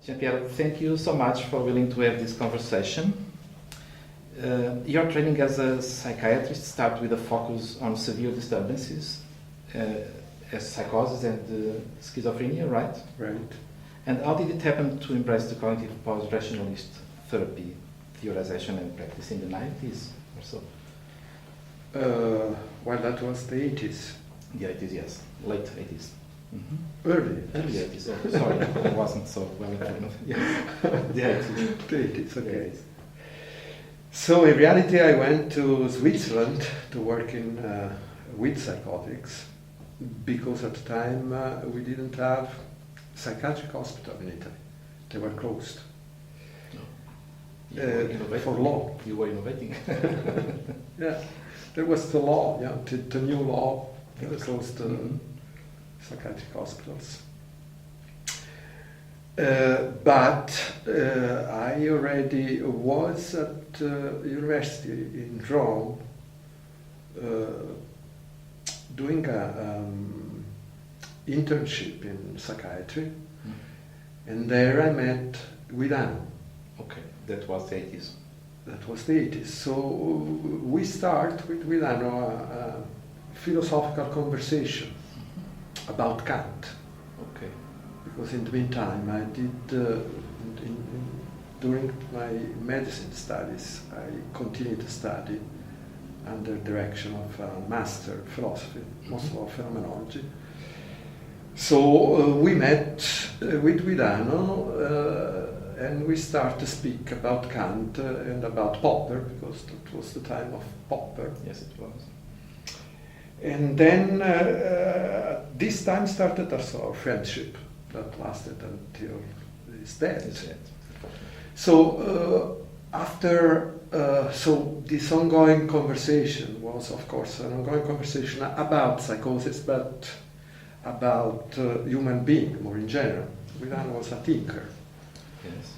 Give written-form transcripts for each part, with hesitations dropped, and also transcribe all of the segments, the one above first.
Giampiero, thank you so much for willing to have this conversation. Your training as a psychiatrist started with a focus on severe disturbances as psychosis and schizophrenia, right? Right. And how did it happen to embrace the cognitive post-rationalist therapy, theorization and practice in the 90s or so? Well, that was the 80s. The 80s, yes. Late 80s. Mm-hmm. Early 80s. Oh, sorry, I wasn't so well informed. Yeah. The 80s. The 80s, okay. So in reality I went to Switzerland to work in with psychotics because at the time we didn't have psychiatric hospital in Italy. They were closed. For law. You were innovating. Yeah, there was the law, yeah, the new law that closed psychiatric hospitals. But I already was at University in Rome doing an internship in psychiatry, and there I met Guidano. Okay, that was the 80s. That was the 80s. So we start with Guidano a philosophical conversation about Kant. Okay. Because in the meantime I did, during my medicine studies, I continued to study under direction of a master of philosophy, most of phenomenology. So we met with Guidano and we started to speak about Kant and about Popper, because that was the time of Popper. Yes, it was. And then this time started also our friendship that lasted until his death. So after so this ongoing conversation was, of course, an ongoing conversation about psychosis, but about human being more in general. Guidano was a thinker. Yes.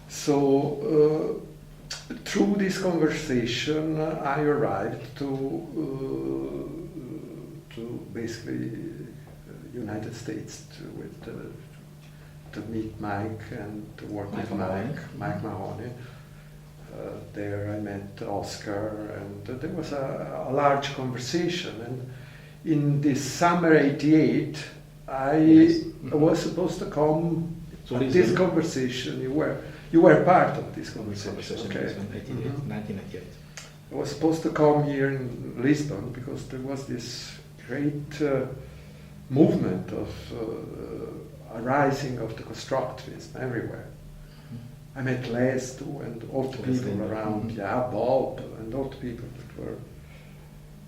So through this conversation, I arrived to basically United States to meet Mike and to work with Mike Mahoney. There I met Oscar, and there was a large conversation. And in this summer '88, I was supposed to come to this conversation. You were part of this conversation. Okay. 1988. I was supposed to come here in Lisbon because there was this great movement of arising of the constructivism everywhere. I met Les too, and all the people around, Bob, and all the people that were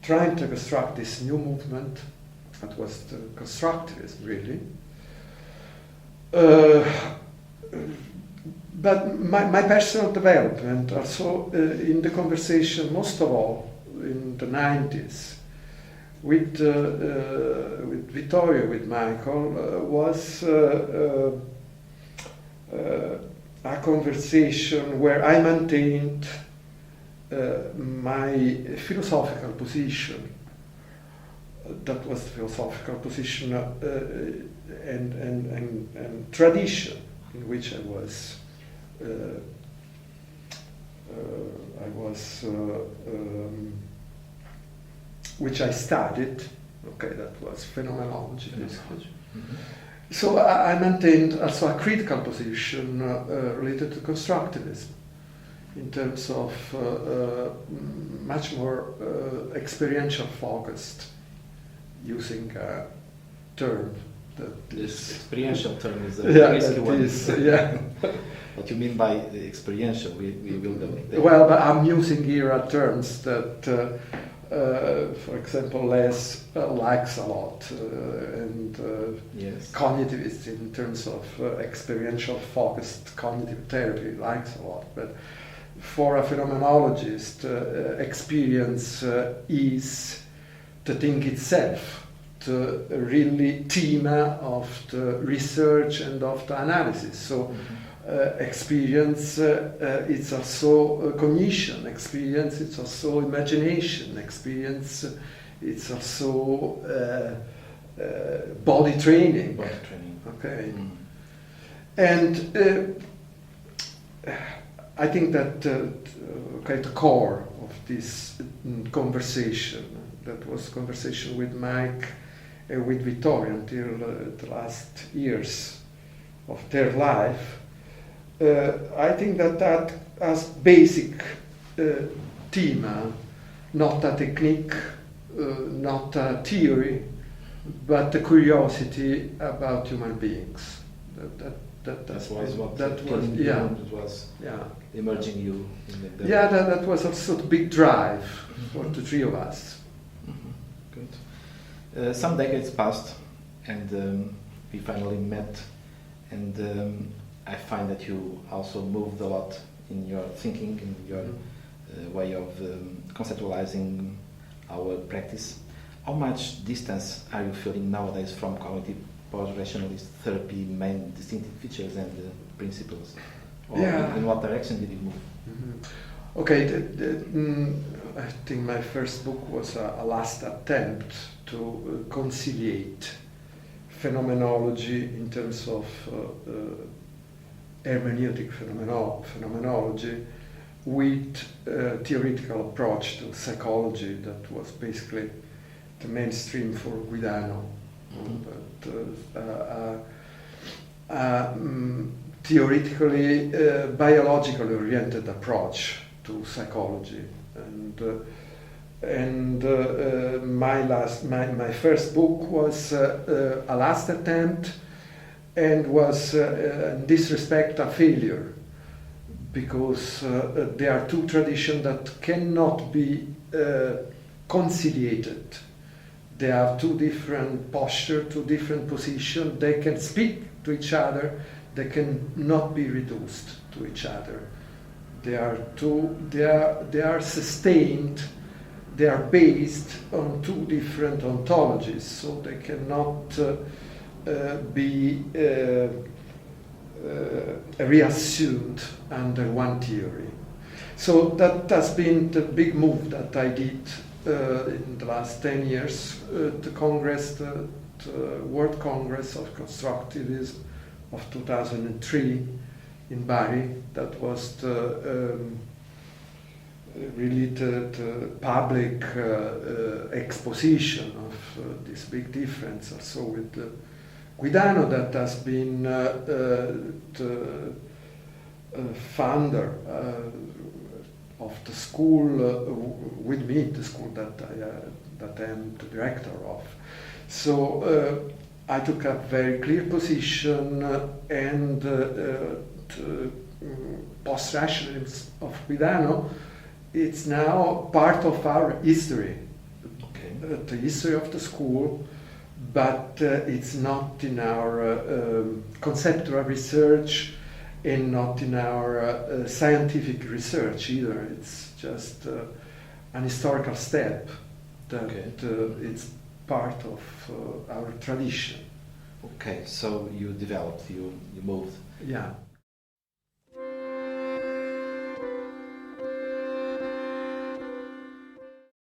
trying to construct this new movement. That was the constructivism, really. But my personal development also in the conversation, most of all in the 90s, with Vittorio, with Michael, was a conversation where I maintained my philosophical position. That was the philosophical position and tradition in which I was. Which I studied. Okay, that was phenomenology. So I maintained also a critical position related to constructivism in terms of much more experiential focused, using a term that this experiential term is a risky one. What you mean by the experiential? We will go. Well, but I'm using here terms that, for example, Les likes a lot, and cognitivists in terms of experiential focused cognitive therapy likes a lot. But for a phenomenologist, experience is the thing itself, the really theme of the research and of the analysis. So. Experience, it's also cognition. Experience, it's also imagination. Experience, it's also body training. Body training. Okay. And I think that the core of this conversation, that was conversation with Mike and with Vittorio until the last years of their life, I think that as basic theme, not a technique, not a theory, but the curiosity about human beings. That was emerging you in the that was also the big drive for the three of us. Good. Some decades passed, and we finally met, and I find that you also moved a lot in your thinking, in your way of conceptualizing our practice. How much distance are you feeling nowadays from cognitive post-rationalist therapy main distinctive features and principles? Or in what direction did you move? Mm-hmm. Okay, I think my first book was a last attempt to conciliate phenomenology in terms of hermeneutic phenomenology with a theoretical approach to psychology that was basically the mainstream for Guidano. But theoretically, biologically oriented approach to psychology, and my first book was a last attempt, and was in this respect a failure, because there are two traditions that cannot be conciliated. They have two different postures, two different positions. They can speak to each other. They can not be reduced to each other. They are sustained. They are based on two different ontologies, so they cannot be reassumed under one theory. So that has been the big move that I did in the last 10 years. The Congress, the World Congress of Constructivism of 2003 in Bari, that was really the public exposition of this big difference also with Guidano, that has been the founder of the school with me, the school that I am the director of. So I took a very clear position, and the post-rationalism of Guidano, it's now part of our history, the history of the school, but it's not in our conceptual research and not in our scientific research either. It's just an historical step that it's part of our tradition. Okay, so you developed, you moved. Yeah.